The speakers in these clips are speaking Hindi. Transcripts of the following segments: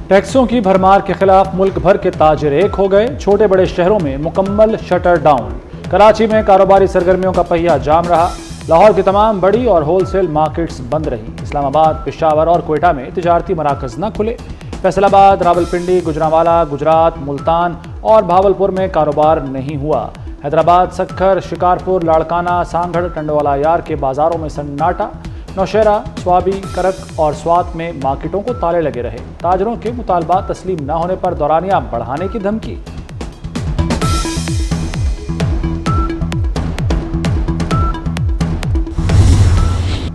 टैक्सों की भरमार के खिलाफ मुल्क भर के ताजिर एक हो गए। छोटे बड़े शहरों में मुकम्मल शटर डाउन। कराची में कारोबारी सरगर्मियों का पहिया जाम रहा। लाहौर की तमाम बड़ी और होलसेल मार्केट्स बंद रही। इस्लामाबाद, पेशावर और कोयटा में तिजारती मराकज न खुले। फैसलाबाद, रावलपिंडी, गुजरांवाला, गुजरात, मुल्तान और भावलपुर में कारोबार नहीं हुआ। हैदराबाद, सक्खर, शिकारपुर, लाड़काना, सांगढ़, टंडवाला यार के बाजारों में सन्नाटा। नौशहरा, स्वाबी, करक और स्वात में मार्केटों को ताले लगे रहे। ताजरों के मुतालबात तस्लीम न होने पर दौरानिया बढ़ाने की धमकी।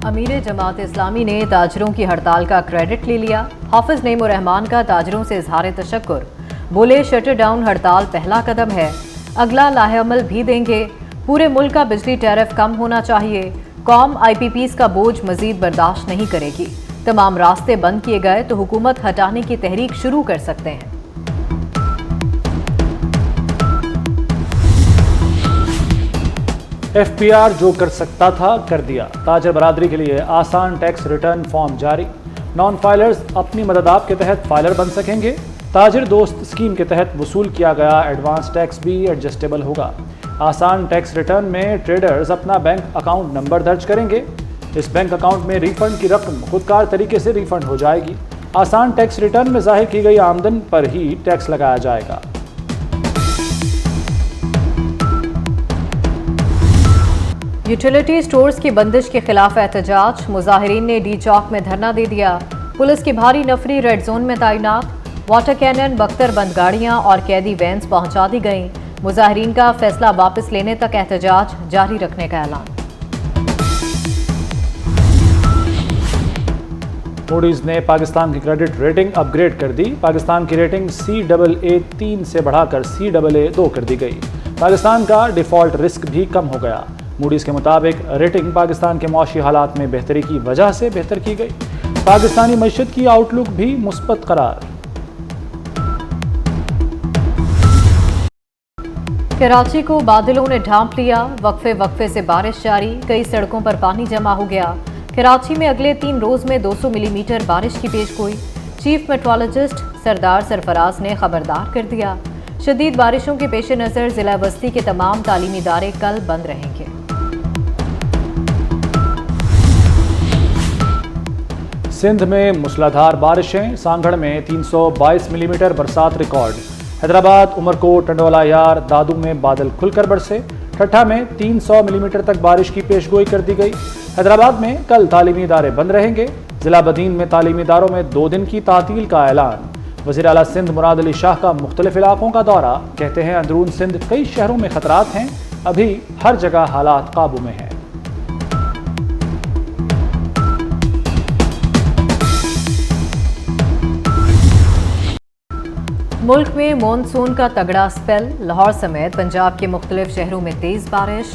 अमीर जमात इस्लामी ने ताजरों की हड़ताल का क्रेडिट ले लिया। हाफिज नईमुर रहमान का ताजरों से इजहार तशक्कुर। बोले, शटर डाउन हड़ताल पहला कदम है, अगला लाहेअमल भी देंगे। पूरे मुल्क का बिजली टैरिफ कम होना चाहिए। कौम IPPs का बोझ मजीद बर्दाश्त नहीं करेगी। तमाम रास्ते बंद किए गए तो हुकूमत हटाने की तहरीक शुरू कर सकते हैं। FPR जो कर सकता था कर दिया। ताजर बरादरी के लिए आसान टैक्स रिटर्न फॉर्म जारी। नॉन फाइलर्स अपनी मददाब के तहत फाइलर बन सकेंगे। ताजिर दोस्त स्कीम के तहत वसूल किया गया एडवांस टैक्स भी एडजस्टेबल होगा। आसान टैक्स रिटर्न में ट्रेडर्स अपना बैंक अकाउंट नंबर दर्ज करेंगे। इस बैंक अकाउंट में रिफंड की रकम खुदकार तरीके से रिफंड हो जाएगी। आसान टैक्स रिटर्न में जाहिर की गई आमदन पर ही टैक्स लगाया जाएगा। यूटिलिटी स्टोर्स की बंदिश के खिलाफ एहतजाज। मुजाहिरीन ने डी चौक में धरना दे दिया। पुलिस की भारी नफरी रेड जोन में तैनात। वाटर कैनन, बख्तर बंद गाड़ियां और कैदी वैन्स पहुंचा दी गईं। मुजाहिरीन का फैसला वापस लेने तक एहतजाज जारी रखने का ऐलान। मूडीज ने पाकिस्तान की क्रेडिट रेटिंग अपग्रेड कर दी। पाकिस्तान की रेटिंग CAA3 से बढ़ाकर CAA2 कर दी गई। पाकिस्तान का डिफॉल्ट रिस्क भी कम हो गया। मूडीज के मुताबिक रेटिंग पाकिस्तान के मौशी हालात में बेहतरी की वजह से बेहतर की गई। पाकिस्तानी मईशत की आउटलुक भी मुस्बत करार। कराची को बादलों ने ढांप लिया। वक्फे वक्फे से बारिश जारी। कई सड़कों पर पानी जमा हो गया। कराची में अगले 3 रोज में 200 मिलीमीटर बारिश की पेशगोई। चीफ मेट्रोलॉजिस्ट सरदार सरफराज ने खबरदार कर दिया। शदीद बारिशों के पेश नज़र जिला बस्ती के तमाम तालीमी इदारे कल बंद रहेंगे। सिंध में मूसलाधार बारिशें। सांगढ़ में 322 मिलीमीटर बरसात रिकॉर्ड। हैदराबाद, उमरकोट, टंडवाला यार, दादू में बादल खुलकर बरसे। ठट्ठा में 300 मिलीमीटर तक बारिश की पेशगोई कर दी गई। हैदराबाद में कल तालीमी इदारे बंद रहेंगे। जिला बदीन में तालीमी इदारों में 2 दिन की तातील का ऐलान। वज़ीर आला सिंध मुराद अली शाह का मुख्तलिफ इलाकों का दौरा। कहते हैं अंदरून सिंध कई शहरों में खतरात हैं, अभी हर जगह हालात काबू में हैं। मुल्क में मॉनसून का तगड़ा स्पेल। लाहौर समेत पंजाब के मुख्तलिफ शहरों में तेज बारिश।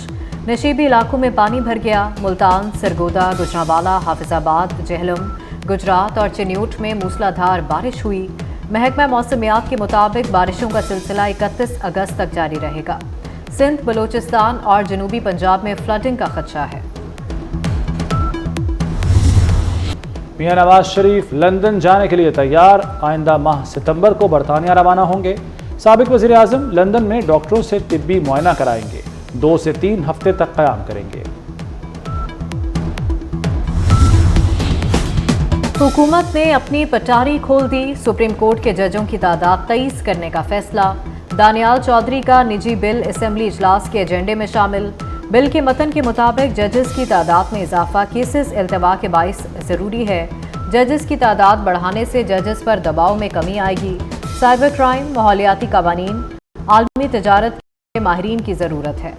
नशीबी इलाकों में पानी भर गया। मुल्तान, सरगोदा, गुजरांवाला, हाफिजाबाद, जहलम, गुजरात और चिन्यूट में मूसलाधार बारिश हुई। महकमा मौसमियात के मुताबिक बारिशों का सिलसिला 31 अगस्त तक जारी रहेगा। सिंध, बलूचिस्तान और जनूबी पंजाब में फ्लडिंग का खदशा है। मियां नवाज शरीफ लंदन जाने के लिए तैयार। आइंदा माह सितंबर को बरतानिया रवाना होंगे। साबिक वज़ीर आज़म लंदन में डॉक्टरों से तिब्बी मुआयना कराएंगे। 2 से 3 हफ्ते तक क़याम करेंगे। हुकूमत ने अपनी पटारी खोल दी। सुप्रीम कोर्ट के जजों की तादाद 23 करने का फैसला। दानियाल चौधरी का निजी बिल असेंबली इजलास के एजेंडे में शामिल। बिल के मतन के मुताबिक जजेस की तादाद में इजाफा केसेस इल्तवा के बाइस ज़रूरी है। जजेस की तादाद बढ़ाने से जजेस पर दबाव में कमी आएगी। साइबर क्राइम, माहौलियाती कवानीन, आलमी तजारत के माहिरीन की ज़रूरत है।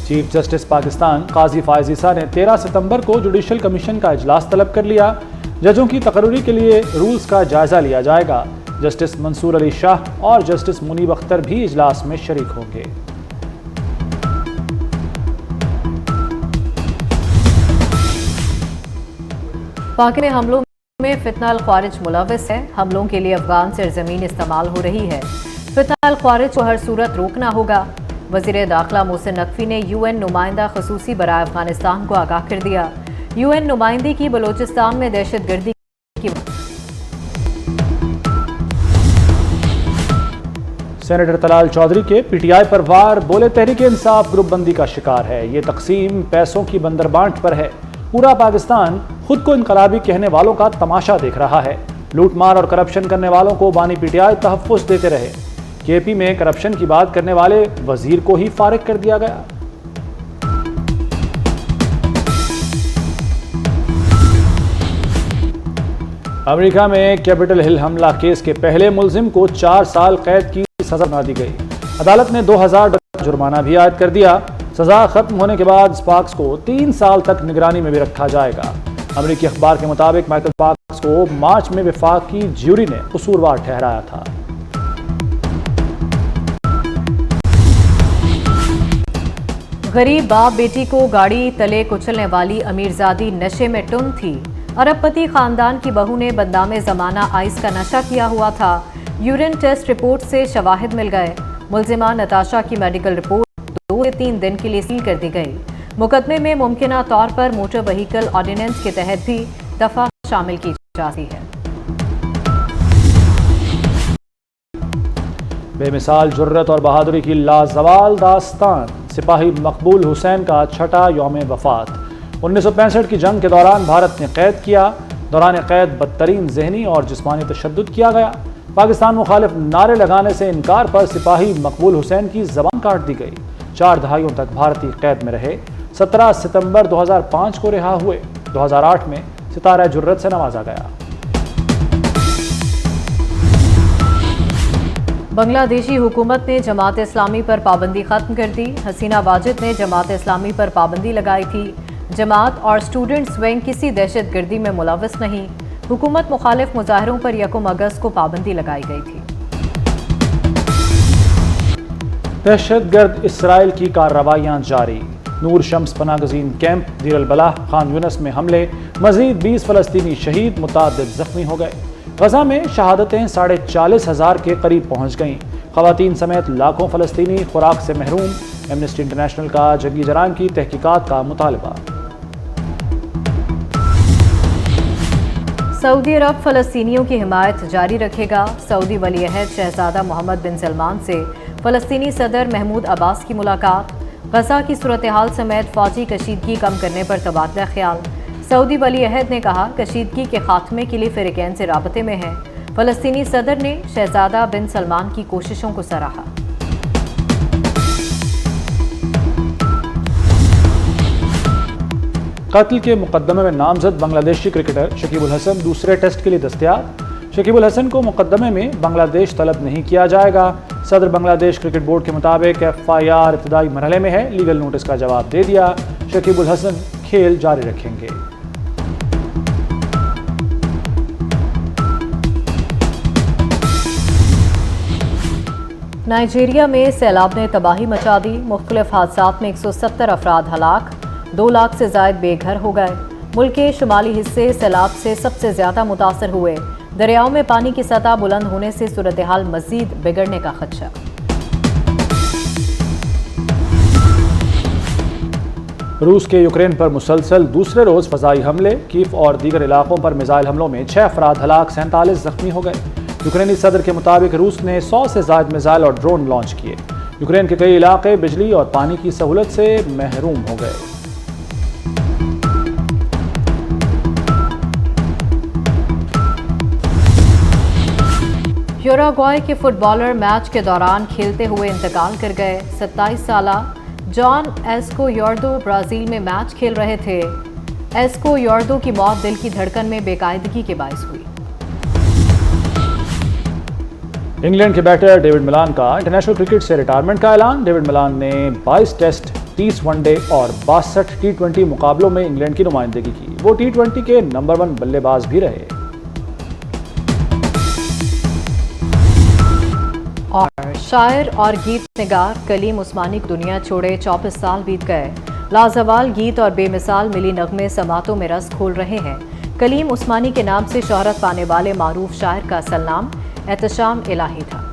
चीफ जस्टिस पाकिस्तान काजी फायज ईसा ने 13 सितंबर को जुडिशल कमीशन का इजलास तलब कर लिया। जजों की तकर्री के लिए रूल्स का जायजा लिया जाएगा। जस्टिस मंसूर अली शाह और जस्टिस मुनीब अख्तर भी इजलास में शरीक होंगे। पाक ने हमलों में फितना अल ख्वारिज मुलविस है। हमलों के लिए अफगान सरजमीन इस्तेमाल हो रही है। फितना अल ख्वारिज को हर सूरत रोकना होगा। वज़ीर दाखिला मोहसिन नकवी ने UN नुमाइंदा खसूसी बराए अफगानिस्तान को आगाह कर दिया। UN नुमाइंदे की बलोचिस्तान में दहशतगर्दी की। सेनेटर तलाल चौधरी के PTI पर वार, बोले तहरीक इंसाफ ग्रुप बंदी का शिकार है। ये तकसीम पैसों की बंदरबांट पर है। पूरा पाकिस्तान खुद को इनकलाबी कहने वालों का तमाशा देख रहा है। लूटमार और करप्शन करने वालों को बानी PTI तहफ़्फ़ुज़ देते रहे। KP में करप्शन की बात करने वाले वजीर को ही फारिग कर दिया गया। अमेरिका में कैपिटल हिल हमला केस के पहले मुल्जिम को 4 साल कैद की सजा सुना दी गई। अदालत ने $2000 जुर्माना भी आयद कर दिया। सजा खत्म होने के बाद स्पार्क्स को 3 साल तक निगरानी में भी रखा जाएगा। अमेरिकी अखबार के मुताबिक माइकल स्पार्क्स को मार्च में वफाकी ज्यूरी ने कसूरवार ठहराया था। गरीब बाप बेटी को गाड़ी तले कुचलने वाली अमीरजादी नशे में टुन थी। अरबपति खानदान की बहू ने बदनामे जमाना आइस का नशा किया हुआ था। यूरिन टेस्ट रिपोर्ट से शवाहिद मिल गए। मुल्जिमा नताशा की मेडिकल रिपोर्ट 2 से 3 दिन के लिए सील कर दी गई। मुकदमे में मुमकिना तौर पर मोटर व्हीकल ऑर्डिनेंस के तहत भी दफा शामिल की जाती है। बेमिसाल जुर्रत और बहादुरी की लाजवाल दास्तान, सिपाही मकबूल हुसैन का छठा यौम वफात। 1965 की जंग के दौरान भारत ने कैद किया। दौरान कैद बदतरीन जहनी और जिस्मानी तशद्दुद किया गया। पाकिस्तान मुखालिफ नारे लगाने से इनकार पर सिपाही मकबूल हुसैन की जबान काट दी गई। 4 दहाइयों तक भारतीय कैद में रहे। 17 सितंबर 2005 को रिहा हुए। 2008 में सितारा जुर्रत से नवाजा गया। बांग्लादेशी हुकूमत ने जमात इस्लामी पर पाबंदी खत्म कर दी। हसीना वाजिद ने जमात इस्लामी पर पाबंदी लगाई थी। जमात और स्टूडेंट्स विंग किसी दहशतगर्दी में मुलव्वस नहीं। हुकूमत मुखालिफ मुजाहरों पर 1 अगस्त को पाबंदी लगाई गई थी। दहशतगर्द इसराइल की कार्रवाइयां जारी। नूर शम्स पनागजीन कैंप, दीर अल बलाह, खान यूनस में हमले, मजीद 20 फलस्तीनी शहीद, मुतादिद जख्मी हो गए। गजा में शहादतें 40,500 के करीब पहुंच गईं। खवातीन समेत लाखों फलस्तीनी खुराक से महरूम। एमनेस्टी इंटरनेशनल का जंगी जराइम की तहकीकात का मुतालबा। सऊदी अरब फलस्तीनियों की हिमायत जारी रखेगा। सऊदी वली अहद शहजादा मोहम्मद बिन सलमान से फलस्तीनी सदर महमूद अब्बास की मुलाकात। गजा की सूरत हाल समेत फौजी कशीदगी कम करने पर तबादला ख्याल। सऊदी वली अहद ने कहा कशीदगी के खात्मे के लिए फ़िरक़ैन से राबते में है। फलस्तीनी सदर ने शहजादा बिन सलमान की कोशिशों को सराहा। कत्ल के मुकदमे में नामजद बांग्लादेशी क्रिकेटर शकीब उल हसन दूसरे टेस्ट के लिए दस्तयाब। शकीब उल हसन को मुकदमे में बांग्लादेश तलब नहीं किया जाएगा। सदर बांग्लादेश क्रिकेट बोर्ड के मुताबिक FIR इब्तदाई मरहले में है। लीगल नोटिस का जवाब दे दिया। शकीब उल हसन खेल जारी रखेंगे। नाइजीरिया में सैलाब ने तबाही मचा दी। मुख्तलिफ हादसात में 170 अफराद हलाक, 2 लाख से जायद बेघर हो गए। मुल्क के शुमाली हिस्से सैलाब से सबसे ज्यादा मुतासर हुए। दरियाओं में पानी की सतह बुलंद होने से सूरत हाल मजीद बिगड़ने का खदशा। रूस के यूक्रेन पर मुसलसल दूसरे रोज फजाई हमले। कीव और दीगर इलाकों पर मिसाइल हमलों में 6 अफराद हलाक, 47 जख्मी हो गए। यूक्रेनी सदर के मुताबिक रूस ने 100 से ज्यादा मिसाइल और ड्रोन लॉन्च किए। यूक्रेन के कई इलाके बिजली और पानी की सहूलत से महरूम हो गए। यूरुग्वे के फुटबॉलर मैच के दौरान खेलते हुए इंतकाल कर गए। 27 साला जॉन एस्कोयोर्दो ब्राजील में मैच खेल रहे थे। एस्कोयोर्दो की मौत दिल की धड़कन में बेकायदगी के बायस हुई। इंग्लैंड के बैटर डेविड मिलान का इंटरनेशनल क्रिकेट से रिटायरमेंट का ऐलान। डेविड मिलान ने 22 टेस्ट, 30 वनडे और 62 T20 मुकाबलों में इंग्लैंड की नुमाइंदगी की। वो T20 के नंबर 1 बल्लेबाज भी रहे। और शायर और गीत निगार कलीम उस्मानी की दुनिया छोड़े 34 साल बीत गए। लाजवाल गीत और बेमिसाल मिली नगमे समातों में रस खोल रहे हैं। कलीम उस्मानी के नाम से शोहरत पाने वाले मारूफ शायर का असल नाम एहतशाम इलाही था।